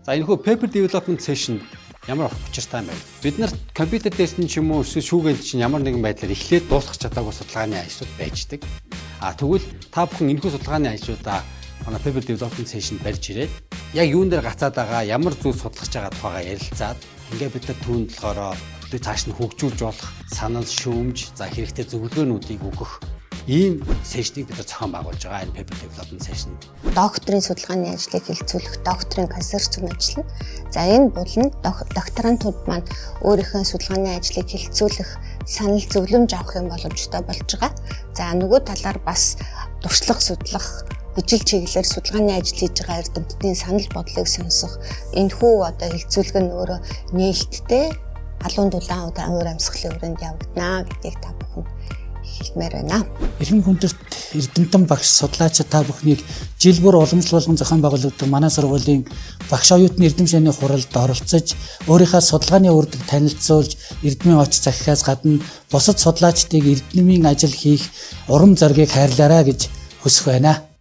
За энэ хөө paper development session ямар учиртай юм бэ? Бид нар компьютер тест нь ч юм уу эсвэл шүүгээд чинь ямар нэгэн байдлаар эхлээд дуусгах чадаагүй судалгааны ажлууд байждаг. Тэгвэл та бүхэн энэхүү судалгааны ажлуудаа манай paper development session барьж ирээд яг юун дээр гацаад байгаа, ямар зүйл судлаж байгаа тухайгаа ярилцаад ингээд бид нар түүнд болохоор цааш нь хөгжүүлж болох санал, шүүмж, за хэрэгтэй зөвлөгөөнүүдийг өгөх ийм сешнийг бид зохион байгуулж байгаа энэ paper development session. Докторийн судалгааны ажлыг хэлэлцүүлэх докторийн консорциум ажил нь. За энэ бол докторантууд маань өөрийнхөө судалгааны ажлыг хэлэлцүүлэх, санал зөвлөмж авах юм боломжтой болж байгаа. За нөгөө талаар бас туршлага судлах, ижил чиглэлээр судалгааны ажил хийж байгаа эрдэмтдийн санал бодлыг сонсох, энэхүү одоо хэлэлцүүлэг нь өөрөө нээлттэй халуун дулаан уур амьсгалын өрөөнд явагдана гэдгийг та бүхэн хэлмээр байна. Эрхэм хүндэрт эрдэмтэн багш судлаачид та бүхнийг жил бүр уламжлал болгон зохион байгуулагдсан манай сургуулийн багш оюутны эрдэм шийний хуралд оролцож өөрийнхөө судалгааны үрдэг танилцуулж эрдмийн оч захихаас гадна бусад судлаачдыг эрдмийн ажил хийх урам зоригийг хайрлаарай гэж хүсэх байна.